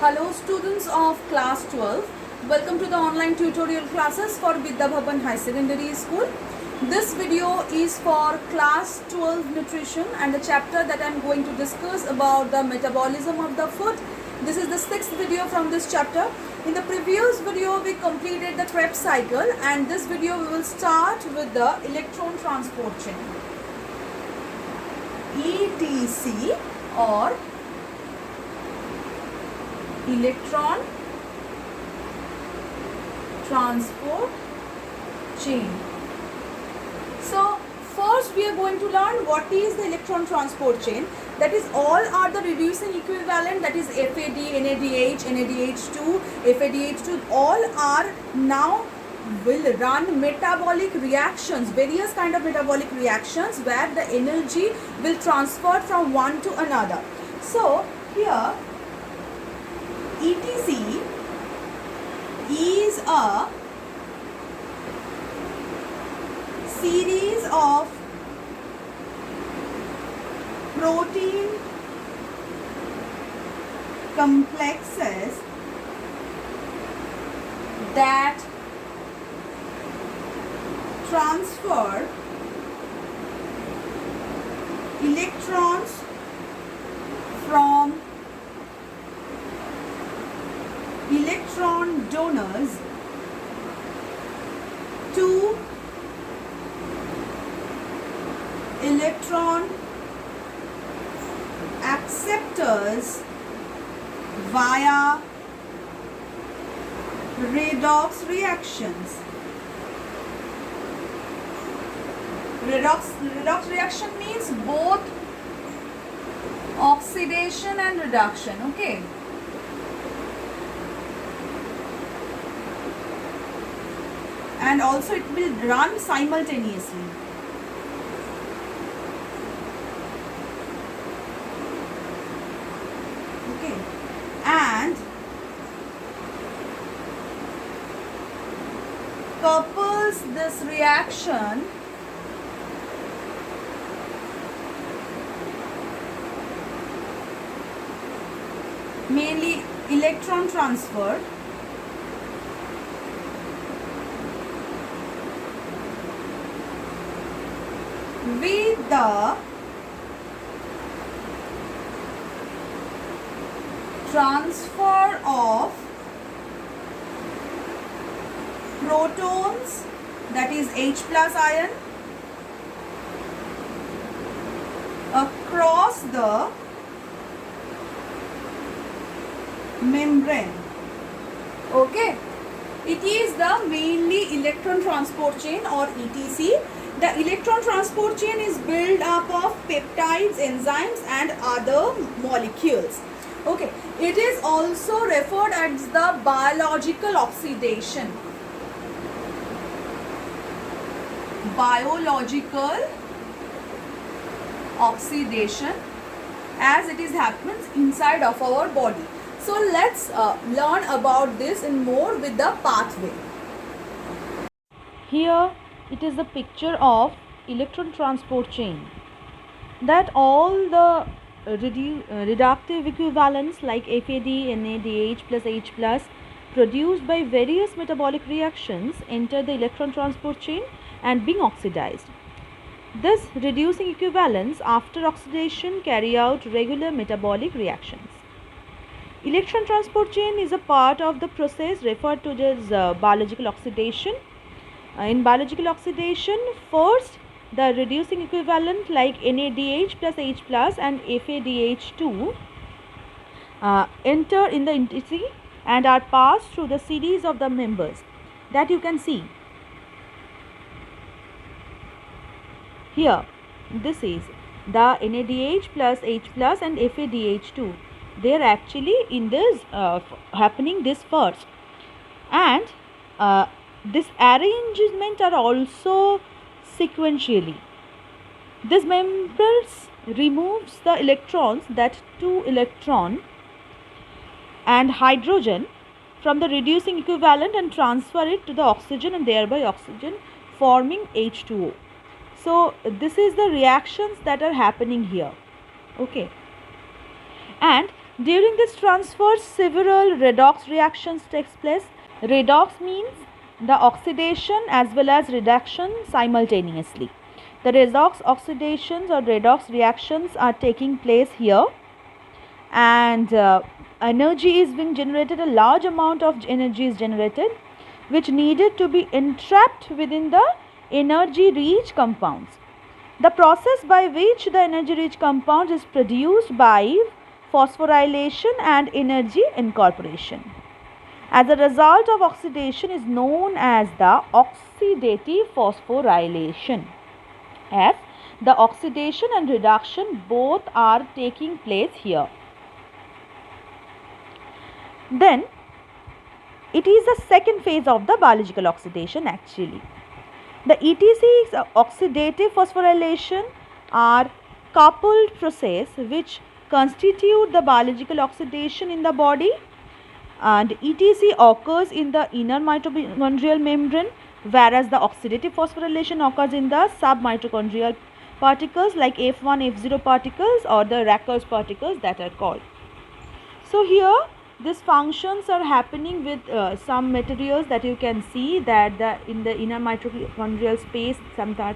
Hello students of class 12. Welcome to the online tutorial classes for Vidya Bhavan High Secondary School. This video is for class 12 nutrition and the chapter that I am going to discuss about the metabolism of the food. This is the sixth video from this chapter. In the previous video we completed the Krebs cycle, and this video we will start with the electron transport chain. ETC or electron transport chain. So first we are going to learn what is the electron transport chain. That is, all are the reducing equivalent, that is FAD, NADH, NADH2, FADH2, all are now will run metabolic reactions, various kind of metabolic reactions where the energy will transfer from one to another. So here ETC is a series of protein complexes that transfer electrons from electron donors to electron acceptors via redox reactions. Redox reaction means both oxidation and reduction. Okay. And also it will run simultaneously. Okay. And couples this reaction mainly electron transfer with the transfer of protons, that is H plus ion, across the membrane. Okay, it is the mainly electron transport chain or ETC. The electron transport chain is built up of peptides, enzymes and other molecules. Okay, it is also referred as the biological oxidation. Biological oxidation, as it is happens inside of our body. So let's learn about this in more with the pathway. Here it is a picture of electron transport chain, that all the reductive equivalents like FAD, NADH plus H plus produced by various metabolic reactions enter the electron transport chain and being oxidized. Thus reducing equivalents after oxidation carry out regular metabolic reactions. Electron transport chain is a part of the process referred to as biological oxidation. In biological oxidation, first the reducing equivalent like NADH plus H plus and FADH2 enter in the ETC and are passed through the series of the members that you can see. Here this is the NADH plus H plus and FADH2. They are actually in this happening this first, and this arrangement are also sequentially. This members removes the electrons, that 2 electron and hydrogen, from the reducing equivalent and transfer it to the oxygen, and thereby oxygen forming H2O. So this is the reactions that are happening here. Okay. And During this transfer, several redox reactions takes place. Redox means the oxidation as well as reduction simultaneously. The redox oxidations or redox reactions are taking place here, and energy is being generated. A large amount of energy is generated, which needed to be entrapped within the energy rich compounds. The process by which the energy rich compound is produced by phosphorylation and energy incorporation as a result of oxidation is known as the oxidative phosphorylation. As the oxidation and reduction both are taking place here. Then it is the second phase of the biological oxidation actually. The ETC's oxidative phosphorylation are coupled process which constitute the biological oxidation in the body, and ETC occurs in the inner mitochondrial membrane, whereas the oxidative phosphorylation occurs in the submitochondrial particles like F1, F0 particles or the Racker's particles that are called. So here these functions are happening with some materials that you can see that in the inner mitochondrial space some are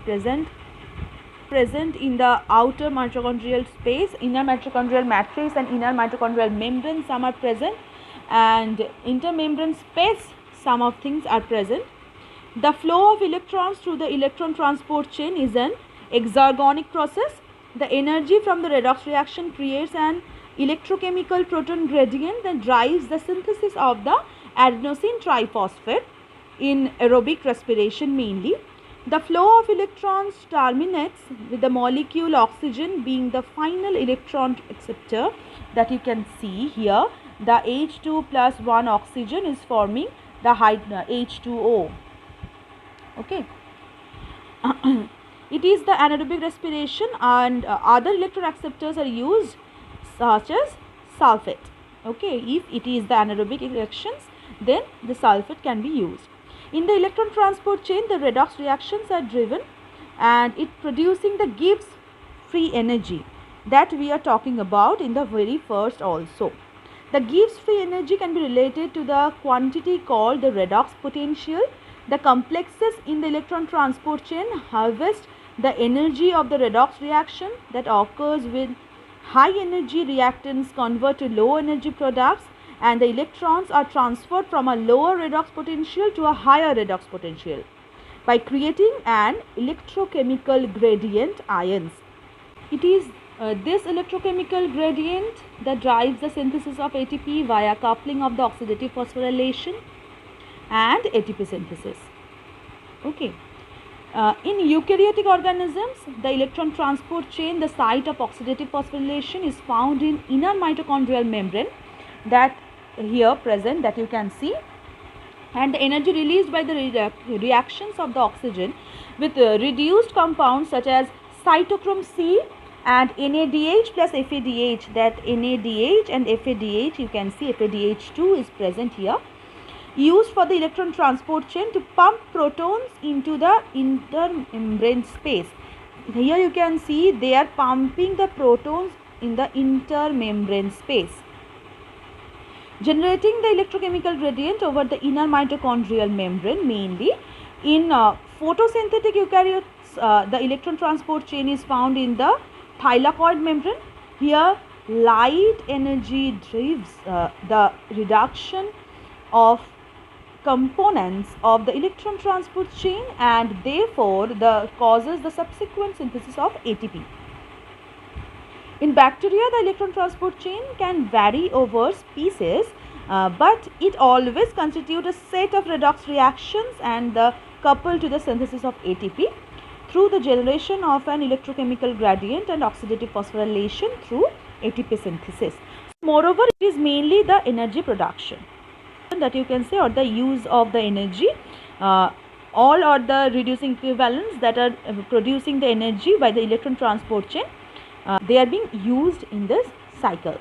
present in the outer mitochondrial space, inner mitochondrial matrix and inner mitochondrial membrane some are present, and intermembrane space some of things are present. The flow of electrons through the electron transport chain is an exergonic process. The energy from the redox reaction creates an electrochemical proton gradient that drives the synthesis of the adenosine triphosphate in aerobic respiration mainly. The flow of electrons terminates with the molecule oxygen being the final electron acceptor that you can see here. The H2 plus 1 oxygen is forming the H2O. Okay. It is the anaerobic respiration, and other electron acceptors are used such as sulfate. Okay, if it is the anaerobic reactions, then the sulfate can be used. In the electron transport chain, the redox reactions are driven and it producing the Gibbs free energy that we are talking about in the very first also. The Gibbs free energy can be related to the quantity called the redox potential. The complexes in the electron transport chain harvest the energy of the redox reaction that occurs with high energy reactants convert to low energy products, and the electrons are transferred from a lower redox potential to a higher redox potential by creating an electrochemical gradient ions. It is this electrochemical gradient that drives the synthesis of ATP via coupling of the oxidative phosphorylation and ATP synthesis. Okay. In eukaryotic organisms, the electron transport chain, the site of oxidative phosphorylation is found in inner mitochondrial membrane that here present that you can see, and the energy released by the reactions of the oxygen with reduced compounds such as cytochrome C and NADH plus FADH, that NADH and FADH you can see FADH2 is present here, used for the electron transport chain to pump protons into the intermembrane space. Here you can see they are pumping the protons in the intermembrane space, generating the electrochemical gradient over the inner mitochondrial membrane. Mainly in photosynthetic eukaryotes, the electron transport chain is found in the thylakoid membrane. Here light energy drives the reduction of components of the electron transport chain, and therefore causes the subsequent synthesis of ATP. In bacteria, the electron transport chain can vary over species, but it always constitutes a set of redox reactions and coupled to the synthesis of ATP through the generation of an electrochemical gradient and oxidative phosphorylation through ATP synthesis. Moreover, it is mainly the energy production that you can say, or the use of the energy. All are the reducing equivalents that are producing the energy by the electron transport chain. They are being used in this cycle.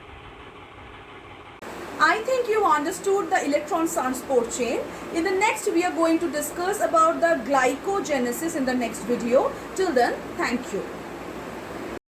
I think you understood the electron transport chain. In the next, we are going to discuss about the glycogenesis in the next video. Till then, thank you.